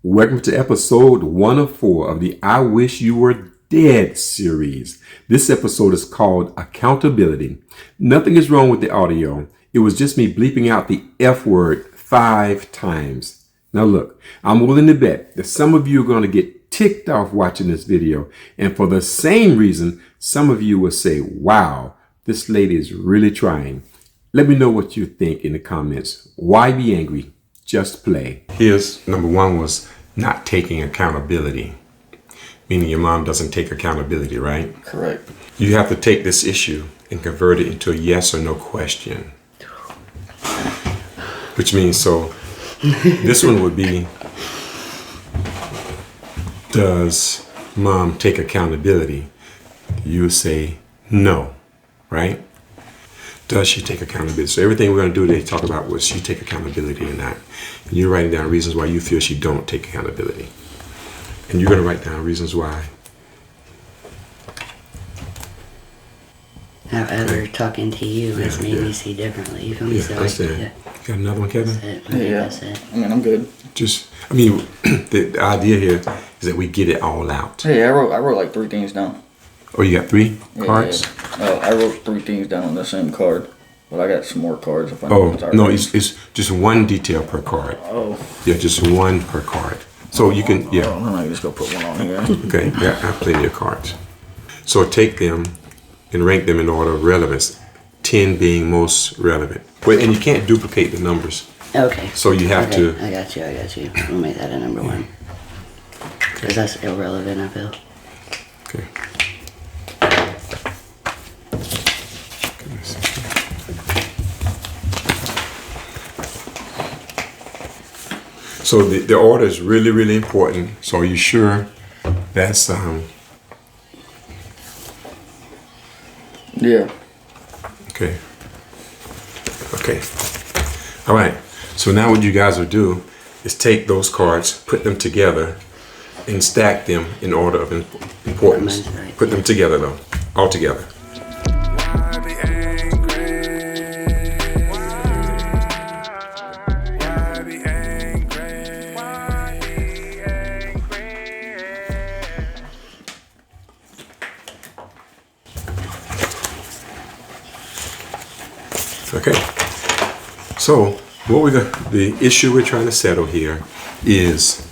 Welcome to episode 104 of the I Wish You Were Dead series. This episode is called Accountability. Nothing is wrong with the audio. It was just me bleeping out the F word 5 times. Now look, I'm willing to bet that some of you are going to get ticked off watching this video. And for the same reason, some of you will say, wow, this lady is really trying. Let me know what you think in the comments. Why be angry? Just play. Here's number 1 was not taking accountability. Meaning your mom doesn't take accountability, right? Correct. You have to take this issue and convert it into a yes or no question. Which means, so this one would be, does mom take accountability? You would say no, right? Does she take accountability? So everything we're going to do today talk about was she take accountability or not. And you're writing down reasons why you feel she don't take accountability. And you're going to write down reasons why. How other talking to you has made me see differently. You feel me? So understand. You got another one, Kevin? That's it. I mean, I'm good. The idea here is that we get it all out. Hey, I wrote like 3 things down. Oh, you got 3 cards? Yeah. I wrote 3 things down on the same card, but I got some more cards. If I no, it's just 1 detail per card. Oh. Yeah, just 1 per card. So you can, yeah. Oh, I'm just gonna put 1 on here. Okay, yeah, I have plenty of cards. So take them and rank them in order of relevance. 10 being most relevant. But and you can't duplicate the numbers. Okay. So you have to. I got you. We'll make that a number 1. Because that's irrelevant, I feel. Okay. So the order is really, really important. So are you sure that's Yeah. Okay. All right. So now what you guys will do is take those cards, put them together, and stack them in order of importance. Put them together though, all together. Okay, so the issue we're trying to settle here is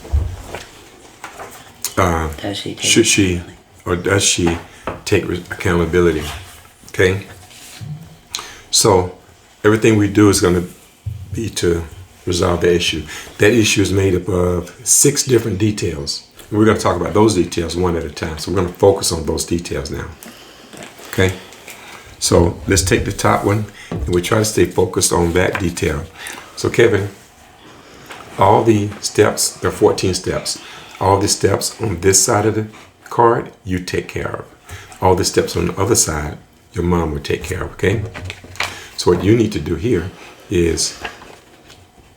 should she or does she take accountability? Okay, so everything we do is going to be to resolve the issue. That issue is made up of 6 different details. And we're going to talk about those details one at a time. So we're going to focus on those details now. Okay. So let's take the top one and we try to stay focused on that detail. So Kevin, all the steps, there are 14 steps. All the steps on this side of the card, you take care of. All the steps on the other side, your mom will take care of, okay? So what you need to do here is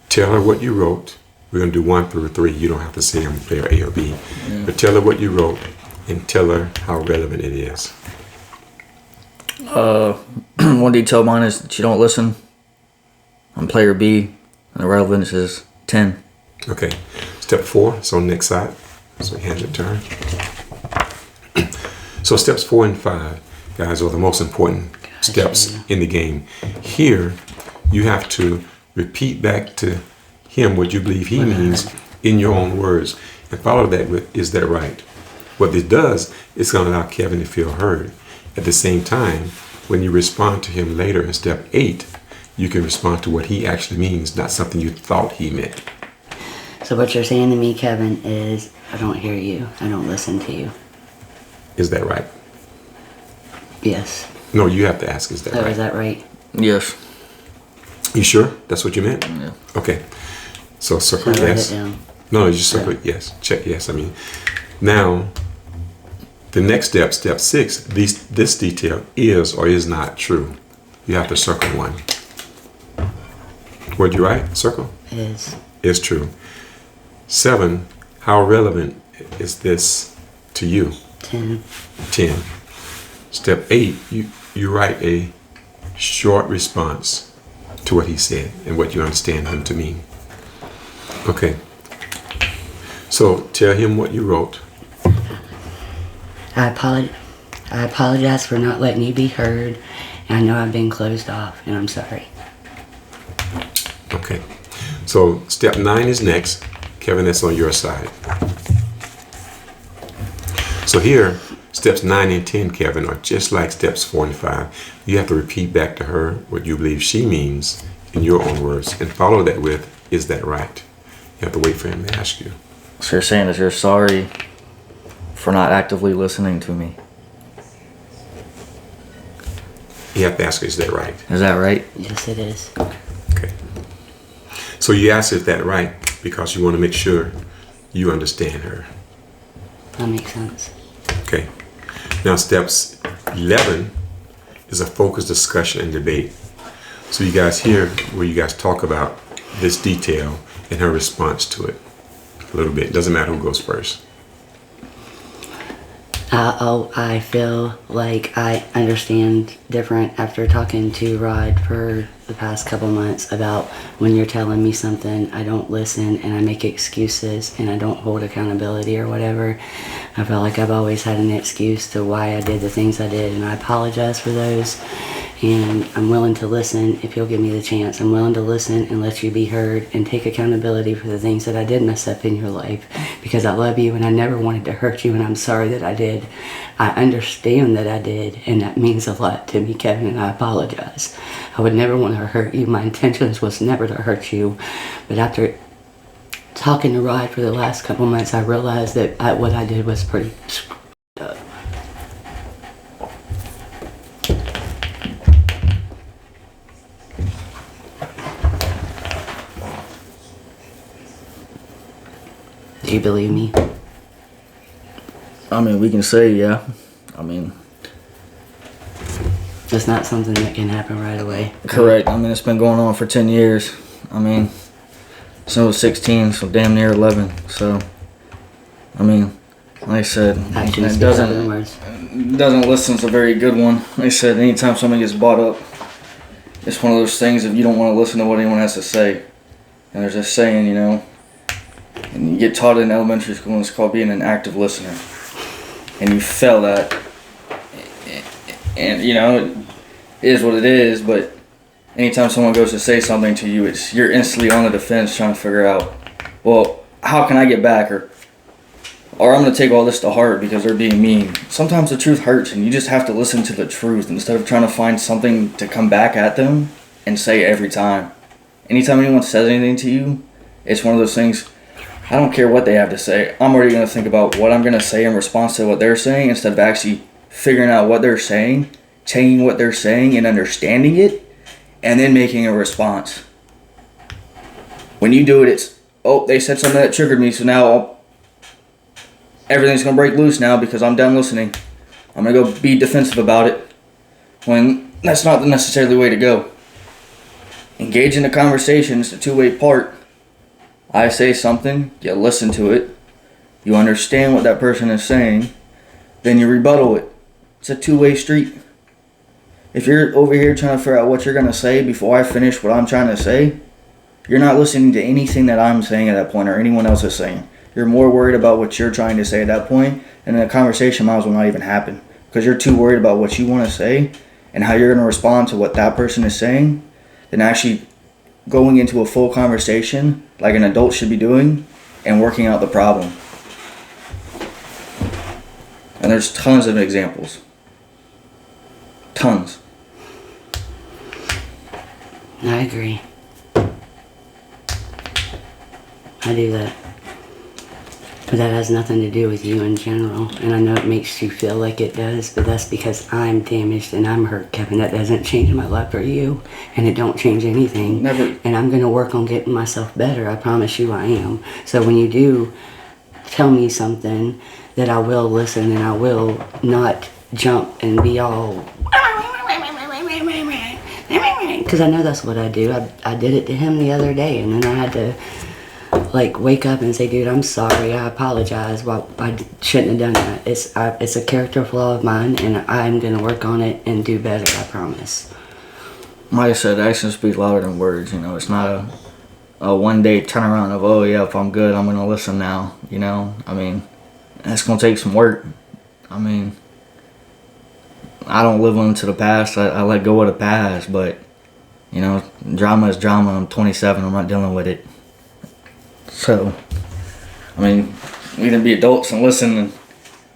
tell her what you wrote. We're gonna do 1 through 3. You don't have to say I'm player A or B. Yeah. But tell her what you wrote and tell her how relevant it is. 1 detail mine is that you don't listen. I'm player B, and the relevance is 10. Okay. Step 4 is on the next side. So hand it to her. So steps 4 and 5, guys, are the most important steps in the game. Here, you have to repeat back to him what you believe he means in your own words, and follow that with, is that right? What this does is going to allow Kevin to feel heard. At the same time, when you respond to him later in step 8, you can respond to what he actually means, not something you thought he meant. So what you're saying to me, Kevin, is I don't hear you. I don't listen to you. Is that right? Yes. No, you have to ask, is that right? Is that right? Yes. You sure? That's what you meant? Yeah. Okay. So circle So yes. write it down. No, you just circle yes. Check yes. Now, the next step, step 6, this detail is or is not true. You have to circle 1. What'd you write? Circle? Is true. 7, how relevant is this to you? 10. Step 8, you write a short response to what he said and what you understand him to mean. Okay. So tell him what you wrote. I apologize for not letting you be heard. And I know I've been closed off, and I'm sorry. Okay. So step 9 is next. Kevin, that's on your side. So here, steps 9 and 10, Kevin, are just like steps 4 and 5. You have to repeat back to her what you believe she means in your own words and follow that with, is that right? You have to wait for him to ask you. So you're saying that you're sorry for not actively listening to me. You have to ask her, is that right? Is that right? Yes, it is. Okay. So you ask, is that right? Because you want to make sure you understand her. That makes sense. Okay. Now steps 11 is a focused discussion and debate. So you guys hear where you guys talk about this detail and her response to it a little bit. Doesn't matter who goes first. I feel like I understand different after talking to Rod for the past couple months about when you're telling me something, I don't listen and I make excuses and I don't hold accountability or whatever. I feel like I've always had an excuse to why I did the things I did, and I apologize for those. And I'm willing to listen if you'll give me the chance. I'm willing to listen and let you be heard and take accountability for the things that I did mess up in your life, because I love you and I never wanted to hurt you, and I'm sorry that I did. I understand that I did, and that means a lot to me, Kevin, and I apologize. I would never want to hurt you. My intentions was never to hurt you. But after talking to Rod for the last couple months, I realized that what I did was pretty screwed up. Do you believe me? I mean, we can say, yeah. I mean, It's not something that can happen right away. correct. I mean, it's been going on for 10 years. I mean, since I was 16, so damn near 11. So, I mean, like I said, Actions it speak louder than words. doesn't listen's a very good one. Like I said, anytime something gets brought up, it's one of those things if you don't want to listen to what anyone has to say. And there's this saying, you know, and you get taught in elementary school, and it's called being an active listener. And you fail that. And, you know, it is what it is, but anytime someone goes to say something to you, you're instantly on the defense trying to figure out, well, how can I get back? Or I'm going to take all this to heart because they're being mean. Sometimes the truth hurts, and you just have to listen to the truth instead of trying to find something to come back at them and say every time. Anytime anyone says anything to you, it's one of those things, I don't care what they have to say. I'm already going to think about what I'm going to say in response to what they're saying instead of actually figuring out what they're saying, taking what they're saying and understanding it, and then making a response. When you do it, it's, oh, they said something that triggered me, so now everything's going to break loose now because I'm done listening. I'm going to go be defensive about it, when that's not necessarily the way to go. Engage in a conversation is a two-way part. I say something, you listen to it, you understand what that person is saying, then you rebuttal it. It's a two-way street. If you're over here trying to figure out what you're going to say before I finish what I'm trying to say, you're not listening to anything that I'm saying at that point or anyone else is saying. You're more worried about what you're trying to say at that point, and the conversation might as well not even happen because you're too worried about what you want to say and how you're going to respond to what that person is saying than actually going into a full conversation like an adult should be doing and working out the problem. And there's tons of examples. Tons. I agree. I do that. But that has nothing to do with you in general. And I know it makes you feel like it does, but that's because I'm damaged and I'm hurt, Kevin. That doesn't change my love for you, and it don't change anything. Never. And I'm going to work on getting myself better. I promise you I am. So when you do tell me something, that I will listen and I will not jump and be all... Because I know that's what I do. I did it to him the other day, and then I had to wake up and say, dude, I'm sorry, I apologize. Well, I shouldn't have done that. It's a character flaw of mine, and I'm going to work on it and do better, I promise. Like I said, actions speak louder than words. You know, it's not a one day turnaround of, oh yeah, if I'm good, I'm gonna listen now. You know, I mean, that's gonna take some work. I mean, I don't live into the past. I let go of the past, but you know, drama is drama. I'm 27. I'm not dealing with it. So, I mean, we can be adults and listen and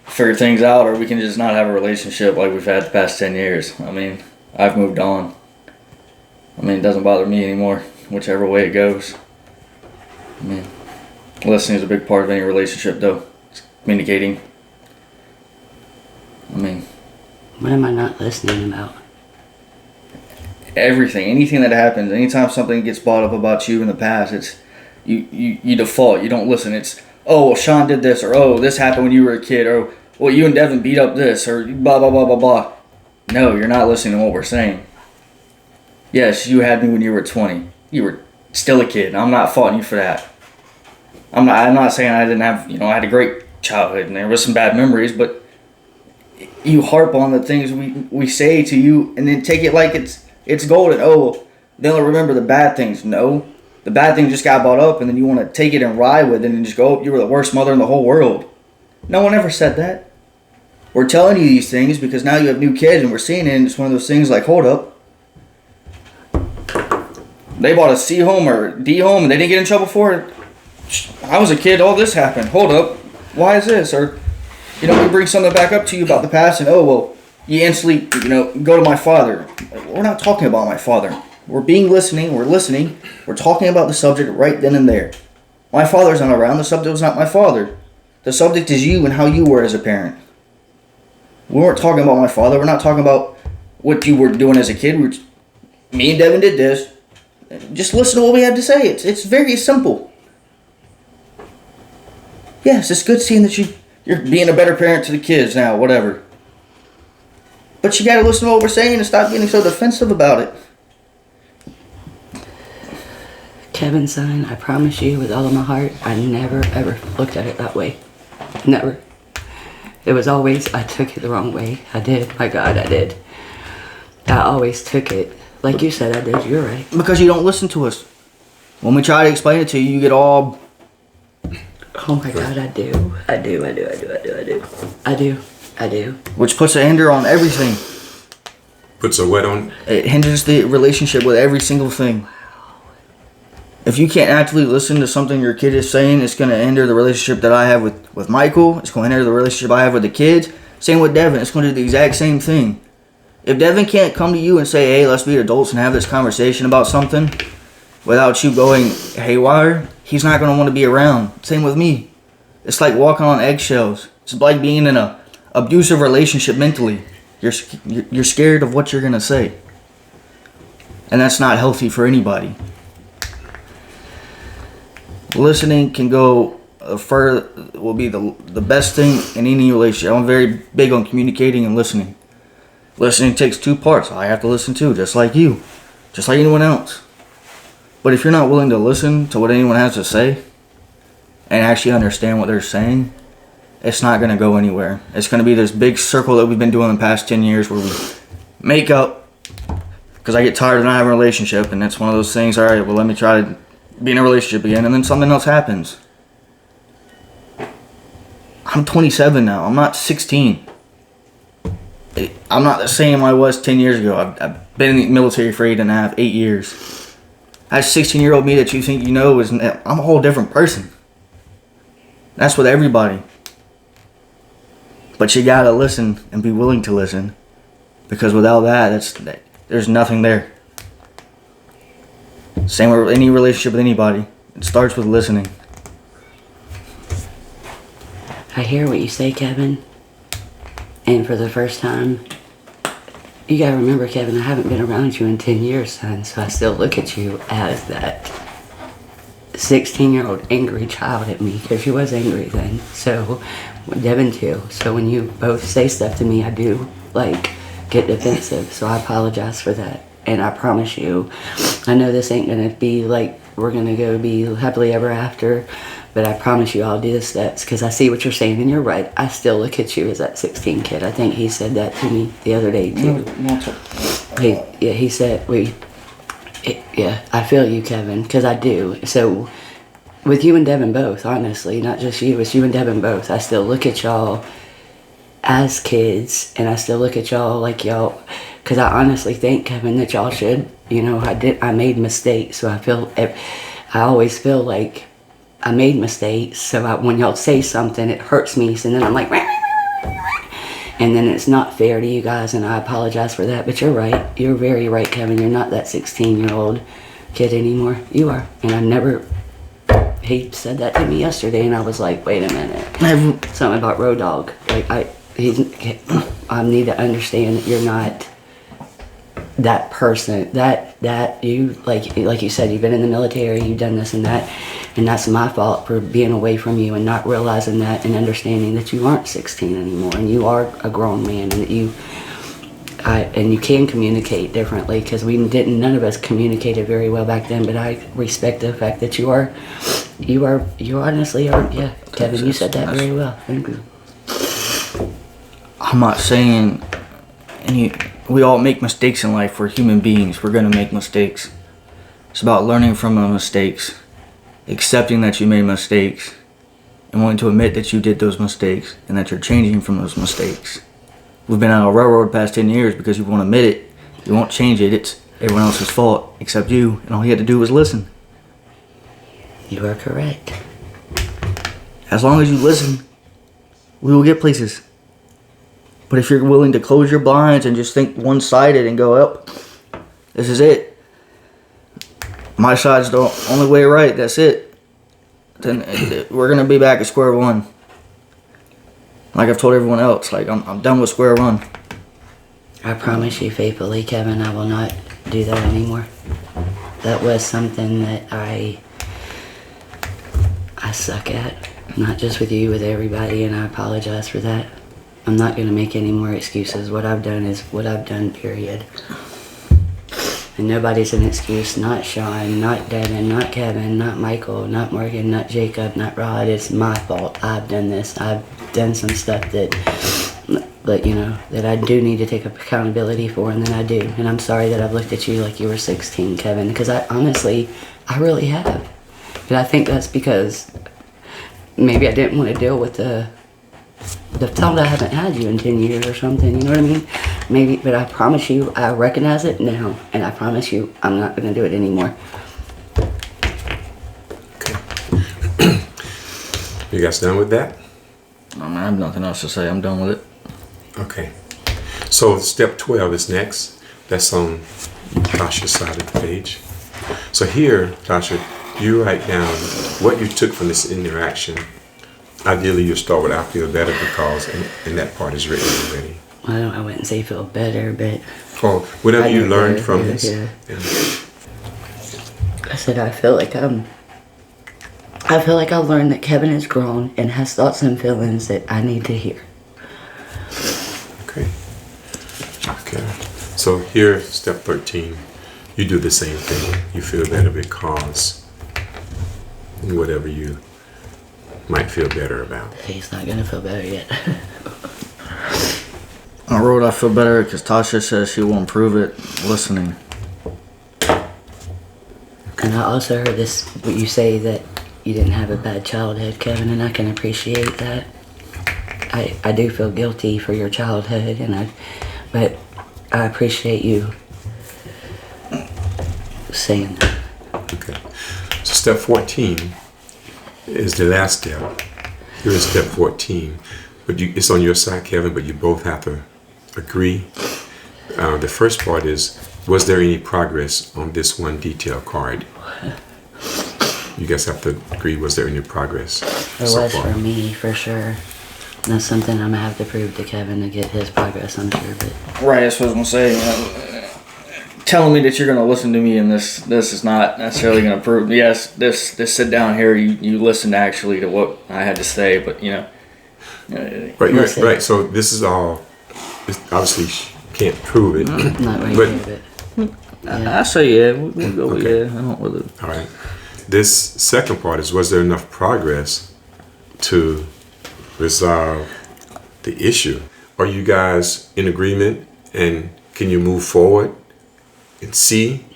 figure things out, or we can just not have a relationship like we've had the past 10 years. I mean, I've moved on. I mean, it doesn't bother me anymore, whichever way it goes. I mean, listening is a big part of any relationship, though. It's communicating. I mean, What am I not listening about? everything, anything that happens, anytime something gets brought up about you in the past, it's you default. You don't listen. It's, oh, well, Sean did this, or oh, this happened when you were a kid, or well, you and Devin beat up this, or blah blah blah blah blah. No, you're not listening to what we're saying. Yes, you had me when you were 20. You were still a kid. I'm not faulting you for that. I'm not saying I didn't have, I had a great childhood and there was some bad memories, but you harp on the things we say to you and then take it like it's golden. Oh, well, they'll remember the bad things. No, the bad thing just got brought up and then you want to take it and ride with it and just go, oh, you were the worst mother in the whole world. No one ever said that. We're telling you these things because now you have new kids and we're seeing it, and it's one of those things like, hold up. They bought a C home or D home and they didn't get in trouble for it. I was a kid, all this happened. Hold up. Why is this? Or, we bring something back up to you about the past and, oh, well, you instantly, go to my father. We're not talking about my father. We're listening. We're talking about the subject right then and there. My father's not around. The subject was not my father. The subject is you and how you were as a parent. We weren't talking about my father. We're not talking about what you were doing as a kid. Me and Devin did this. Just listen to what we have to say. It's very simple. Yes, it's good seeing that you're being a better parent to the kids now, whatever. But you gotta listen to what we're saying and stop getting so defensive about it. Kevin, son, I promise you with all of my heart, I never ever looked at it that way. Never. It was always, I took it the wrong way. I did. My God, I did. I always took it. Like you said, I did. You're right. Because you don't listen to us. When we try to explain it to you, you get all... Oh my God, I do. I do. Which puts a hinder on everything. Puts a wet on. It hinders the relationship with every single thing. If you can't actively listen to something your kid is saying, it's going to hinder the relationship that I have with Michael. It's going to hinder the relationship I have with the kids. Same with Devin. It's going to do the exact same thing. If Devin can't come to you and say, hey, let's be adults and have this conversation about something without you going haywire, he's not going to want to be around. Same with me. It's like walking on eggshells. It's like being in an abusive relationship mentally. You're scared of what you're going to say. And that's not healthy for anybody. Listening can go further, will be the best thing in any relationship. I'm very big on communicating and listening. Listening takes two parts. I have to listen too, just like you. Just like anyone else. But if you're not willing to listen to what anyone has to say and actually understand what they're saying, it's not going to go anywhere. It's going to be this big circle that we've been doing the past 10 years where we make up because I get tired of not having a relationship, and it's one of those things, all right, well, let me try to be in a relationship again, and then something else happens. I'm 27 now. I'm not 16. I'm not the same I was 10 years ago. I've been in the military for 8 years. That 16-year-old me that you think you know I'm a whole different person. That's with everybody. But you gotta listen and be willing to listen, because without that, there's nothing there. Same with any relationship with anybody. It starts with listening. I hear what you say, Kevin. And for the first time, you gotta remember, Kevin, I haven't been around you in 10 years, son, so I still look at you as that 16-year-old angry child at me, because you was angry then. So, Devin too. So when you both say stuff to me, I do, get defensive. So I apologize for that. And I promise you, I know this ain't gonna be we're gonna go be happily ever after, but I promise you I'll do the steps, because I see what you're saying, and you're right. I still look at you as that 16 kid. I think he said that to me the other day too. No. He said, Yeah, I feel you, Kevin, because I do. So, with you and Devin both, honestly, not just you, it's you and Devin both. I still look at y'all as kids, and I still look at y'all like y'all, because I honestly think, Kevin, that y'all should, I made mistakes, so I always feel like I made mistakes, so when y'all say something, it hurts me, so then I'm like, and then it's not fair to you guys, and I apologize for that, but you're right. You're very right, Kevin. You're not that 16-year-old kid anymore. You are. And he said that to me yesterday, and I was like, wait a minute. Something about Road Dogg. Like, I need to understand that you're not that person. That you, like you said, you've been in the military, you've done this and that, and that's my fault for being away from you and not realizing that and understanding that you aren't 16 anymore and you are a grown man, and that you can communicate differently, because none of us communicated very well back then, but I respect the fact that you honestly are. Yeah, Kevin, you said that very well. Thank you. I'm not saying we all make mistakes in life. We're human beings. We're gonna make mistakes. It's about learning from the mistakes, accepting that you made mistakes, and wanting to admit that you did those mistakes and that you're changing from those mistakes. We've been on a railroad past 10 years because you won't admit it, you won't change it. It's everyone else's fault except you, and all you had to do was listen. You are correct. As long as you listen, we will get places. But if you're willing to close your blinds and just think one-sided and go, up, this is it. My side's the only way right, that's it. Then we're going to be back at square one. Like I've told everyone else, like I'm done with square one. I promise you faithfully, Kevin, I will not do that anymore. That was something that I suck at. Not just with you, with everybody, and I apologize for that. I'm not going to make any more excuses. What I've done is what I've done, period. And nobody's an excuse. Not Sean, not Devin, not Kevin, not Michael, not Morgan, not Jacob, not Rod. It's my fault. I've done this. I've done some stuff that I do need to take accountability for, and then I do. And I'm sorry that I've looked at you like you were 16, Kevin, because I really have. But I think that's because maybe I didn't want to deal with the thought I haven't had you in 10 years or something, you know what I mean? Maybe, but I promise you, I recognize it now, and I promise you, I'm not going to do it anymore. Okay. You guys done with that? I have nothing else to say. I'm done with it. Okay. So step 12 is next. That's on Tasha's side of the page. So here, Tasha, you write down what you took from this interaction. Ideally, you start with "I feel better because," and that part is written already. I wouldn't say feel better, but... Or whatever you learned from this. Yeah. I said I feel like I've learned that Kevin is grown and has thoughts and feelings that I need to hear. Okay. So here, step 13, you do the same thing. You feel better because whatever you might feel better about. He's not gonna feel better yet. I wrote I feel better because Tasha says she will improve it listening. And I also heard you say that you didn't have a bad childhood, Kevin, and I can appreciate that. I do feel guilty for your childhood, but I appreciate you saying that. Okay. So step 14 is the last step. Here is step 14. But it's on your side, Kevin, but you both have to agree. The first part is, was there any progress on this one detail card? You guys have to agree, was there any progress There so was far? for me, for sure. And that's something I'm gonna have to prove to Kevin to get his progress, I'm sure. But Right, that's what I was going to say. Telling me that you're going to listen to me and this is not necessarily going to prove. Yes, this sit down here, you listen actually to what I had to say, but Right. So this is all, obviously can't prove it. not right But- here, but I say yeah. We'll go with Okay. yeah. I don't really. All right. This second part is, was there enough progress to resolve the issue? Are you guys in agreement, and can you move forward and see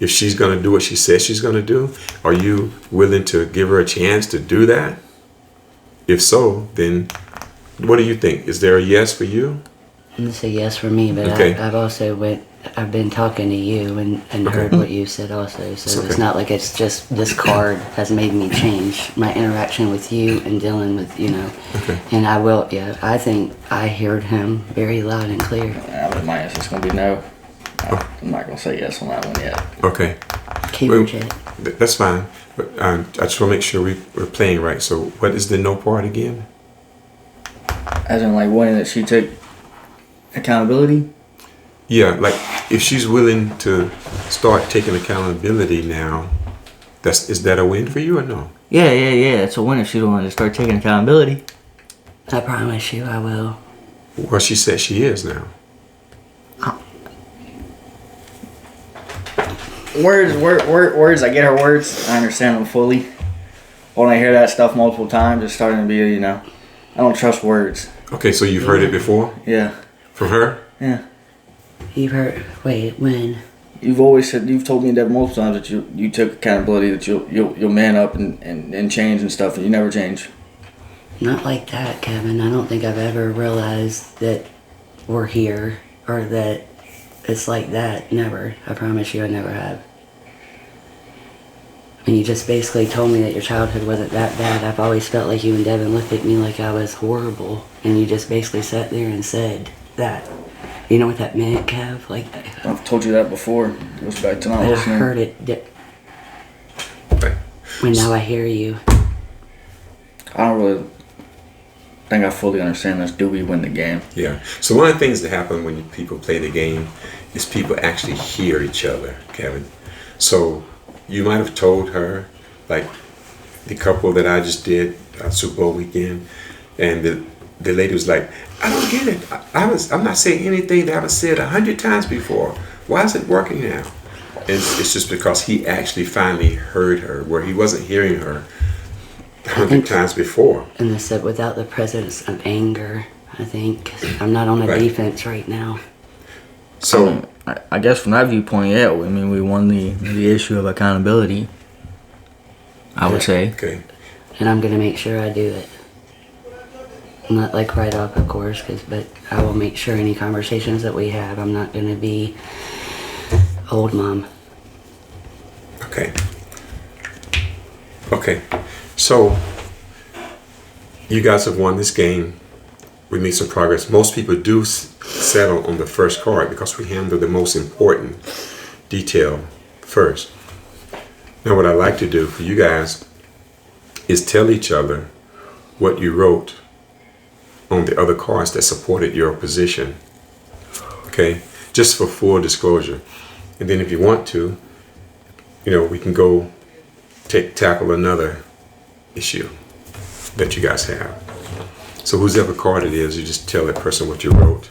if she's going to do what she says she's going to do? Are you willing to give her a chance to do that? If so, then what do you think? Is there a yes for you? It's a yes for me, but Okay. I've been talking to you and heard what you said also. So Okay. it's not like it's just this card has made me change my interaction with you and dealing with, Okay. and I think I heard him very loud and clear. But my answer's gonna be no. I'm not gonna say yes on that one yet. Okay. Keyword check. That's fine. But I just want to make sure we're playing right. So what is the no part again? As in, like, wanting that she take accountability. Yeah, like if she's willing to start taking accountability now, is that a win for you or no? Yeah. It's a win if she don't want to start taking accountability. I promise you I will. Well, she says she is now. Words. I get her words. I understand them fully. When I hear that stuff multiple times, it's starting to be, I don't trust words. Okay, so you've heard it before Yeah. from her? Yeah. You've heard, wait, when? You've told me that multiple times that you took accountability, that you'll man up and change and stuff, and you never change. Not like that, Kevin. I don't think I've ever realized that we're here or that it's like that. Never. I promise you I never have. And you just basically told me that your childhood wasn't that bad. I've always felt like you and Devin looked at me like I was horrible. And you just basically sat there and said that. You know what that meant, Kev? Like, I've told you that before. It goes back to not I listening. heard it. Right. And now I hear you. I don't really think I fully understand this. Do we win the game? Yeah. So one of the things that happen when people play the game is people actually hear each other, Kevin. So you might have told her, like the couple that I just did Super Bowl weekend, and the lady was like, I don't get it. I'm not saying anything that I've said 100 times before. Why is it working now? And it's just because he actually finally heard her, where he wasn't hearing her 100 times before. And I said, without the presence of anger, I think I'm not on a Right. defense right now. So I guess from that viewpoint, yeah. I mean, we won the issue of accountability. I would say. okay. And I'm going to make sure I do it. Not like right off, of course, but I will make sure any conversations that we have, I'm not going to be old mom. Okay. Okay. So you guys have won this game. We made some progress. Most people do settle on the first card because we handle the most important detail first. Now what I like to do for you guys is tell each other what you wrote on the other cards that supported your position. Okay? Just for full disclosure. And then if you want to, we can go tackle another issue that you guys have. So whoever card it is, you just tell that person what you wrote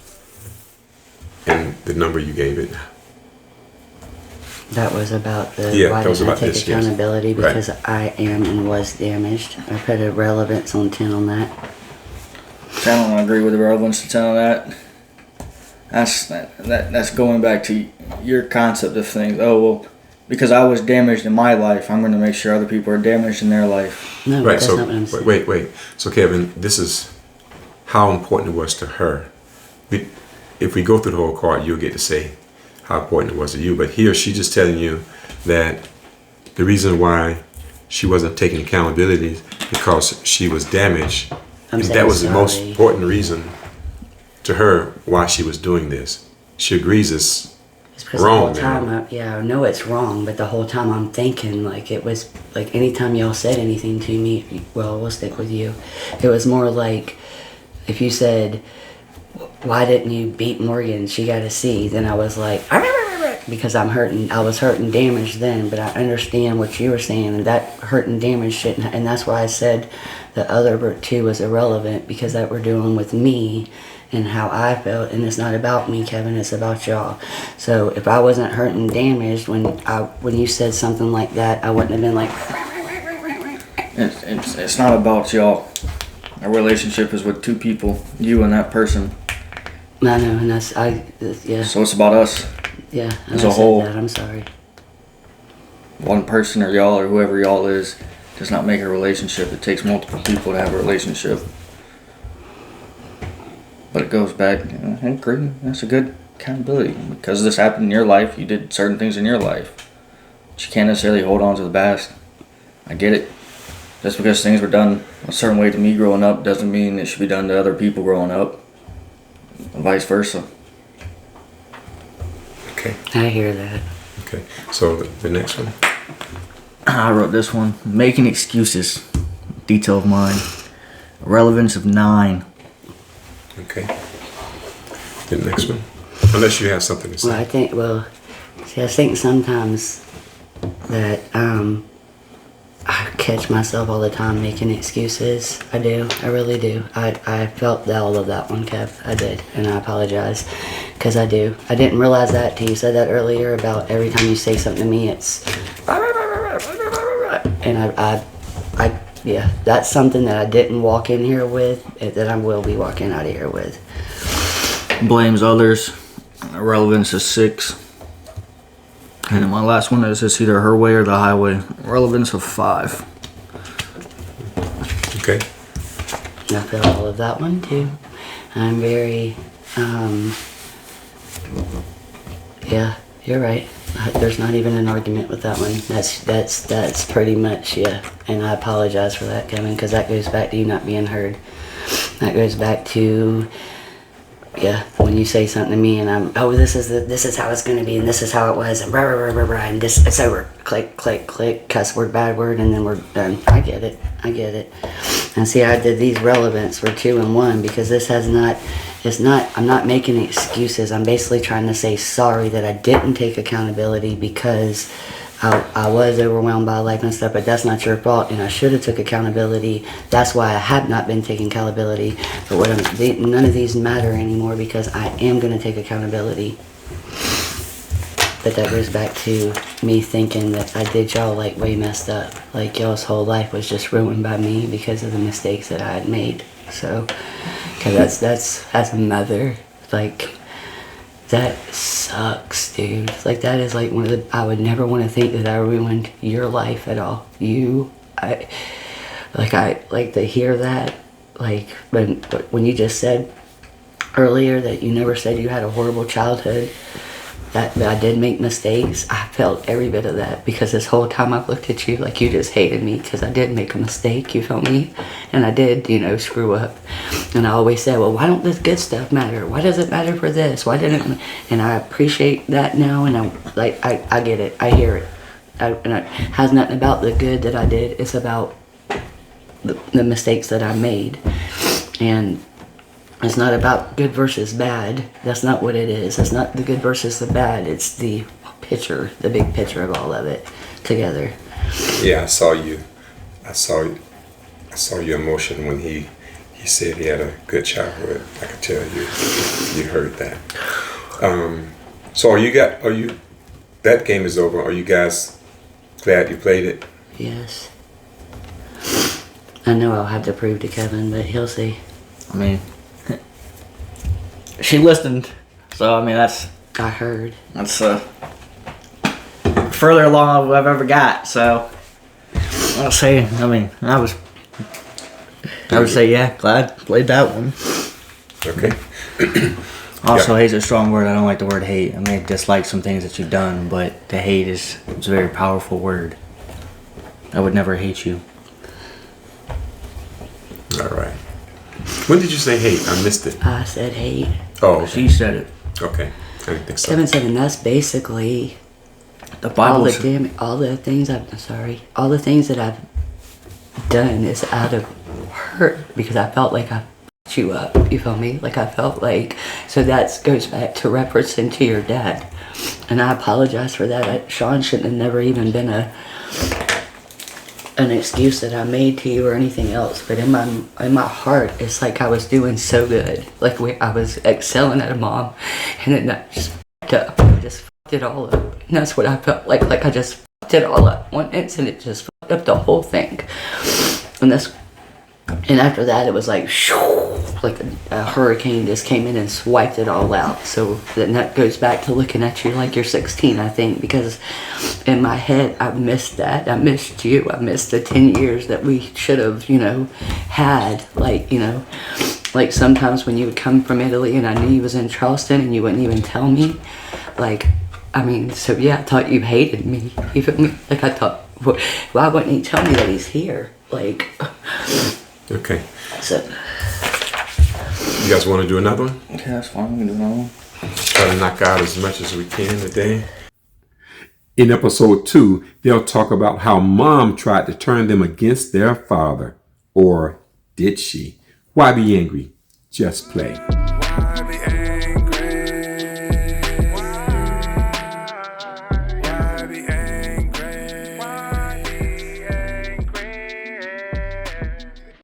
and the number you gave it. That was about the Yeah, why that was didn't I about take this, yes. accountability Right. because I am and was damaged. I put a relevance on 10 on that. I don't agree with the relevance to 10 on that. That's going back to your concept of things. Oh, well, because I was damaged in my life, I'm going to make sure other people are damaged in their life. No, Right, that's so not what I'm saying. wait. So Kevin, this is how important it was to her. If we go through the whole card, you'll get to say how important it was to you. But here, she's just telling you that the reason why she wasn't taking accountability is because she was damaged. I'm And saying that was the most sorry. important reason to her why she was doing this. She agrees it's It's because wrong the whole now. time, I know it's wrong, but the whole time I'm thinking, like, it was, like, anytime y'all said anything to me, well, we'll stick with you. It was more like, if you said, why didn't you beat Morgan? She got a C. Then I was like, because I was hurt and damaged then, but I understand what you were saying, and that hurt and damage shouldn't, and that's why I said the other two was irrelevant, because that we're dealing with me and how I felt, and it's not about me, Kevin, it's about y'all. So if I wasn't hurt and damaged when you said something like that, I wouldn't have been like, It's not about y'all. Our relationship is with two people, you and that person. I know, and yeah, So it's about us. yeah, and as I a said whole. that, I'm sorry. one person or y'all or whoever y'all is does not make a relationship. It takes multiple people to have a relationship. But it goes back, I agree, that's a good accountability. Because this happened in your life, you did certain things in your life. But you can't necessarily hold on to the past. I get it. Just because things were done a certain way to me growing up doesn't mean it should be done to other people growing up. And vice versa. Okay. I hear that. Okay. So the next one. I wrote this one. Making excuses. Detail of mine. Relevance of 9. Okay. The next one. Unless you have something to say. Well, I think sometimes that I catch myself all the time making excuses. I do. I really do. I felt all of that one, Kev. I did. And I apologize. Because I do. I didn't realize that till you said that earlier about every time you say something to me, it's... And yeah, that's something that I didn't walk in here with, that I will be walking out of here with. Blames others. Relevance is 6. And then my last one is it's either her way or the highway. Relevance of 5. Okay. I feel all of that one too. I'm very, yeah, you're right. There's not even an argument with that one. That's pretty much, yeah. And I apologize for that, Kevin, because that goes back to you not being heard. That goes back to, yeah, when you say something to me and I'm, oh, this is how it's gonna be, and this is how it was, and blah, blah, blah, blah, and this, it's over. Click, click, click, cuss word, bad word, and then we're done. I get it. And see, I did these relevance for 2 and 1 because this has not, I'm not making excuses. I'm basically trying to say sorry that I didn't take accountability because I was overwhelmed by life and stuff, but that's not your fault, and I should have took accountability. That's why I have not been taking accountability. But none of these matter anymore because I am going to take accountability. But that goes back to me thinking that I did y'all like way messed up. Like y'all's whole life was just ruined by me because of the mistakes that I had made. So, cause that's as a mother, like that sucks, dude. Like that is like one of the, I would never want to think that I ruined your life at all. I like to hear that. Like when you just said earlier that you never said you had a horrible childhood, that I did make mistakes. I felt every bit of that because this whole time I've looked at you like you just hated me because I did make a mistake, you feel me? And I did, screw up. And I always said, well, why don't this good stuff matter? Why does it matter for this? Why didn't? And I appreciate that now, and I get it. I hear it. And it has nothing about the good that I did. It's about the mistakes that I made. And it's not about good versus bad. That's not what it is. It's not the good versus the bad. It's the picture, the big picture of all of it together. Yeah, I saw you. I saw your emotion when he said he had a good childhood. I could tell you heard that. So that game is over. Are you guys glad you played it? Yes. I know I'll have to prove to Kevin, but he'll see. I mean, she listened, so I mean that's. I heard. That's further along than I've ever got. So I'll say, I mean, I would say, yeah, glad played that one. Okay. Also, hate's a strong word. I don't like the word hate. I mean, I dislike some things that you've done, but the hate is a very powerful word. I would never hate you. All right. When did you say hate? I missed it. I said hate. Oh, okay. She said it. Okay. I didn't think so. Kevin said, and that's basically The Bible. all the things that I've done is out of hurt because I felt like I fucked you up. You feel me? Like I felt like, so that goes back to referencing to your dad, and I apologize for that. Sean shouldn't have never even been an excuse that I made to you or anything else, but in my heart, it's like I was doing so good. Like I was excelling at a mom, and then I just fucked up. I just fucked it all up, and that's what I felt like. Like I just fucked it all up. One incident just fucked up the whole thing, and after that, it was like a hurricane just came in and swiped it all out. So then that goes back to looking at you like you're 16, I think, because in my head, I missed that. I missed you. I missed the 10 years that we should have, had. Like sometimes when you would come from Italy and I knew you was in Charleston and you wouldn't even tell me. I thought you hated me. You feel me? Like I thought, why wouldn't he tell me that he's here? Okay. So. You guys want to do another one? Okay, that's fine. We can do another one. Try to knock out as much as we can today. In episode 2, they'll talk about how mom tried to turn them against their father. Or did she? YBAngry. Just play.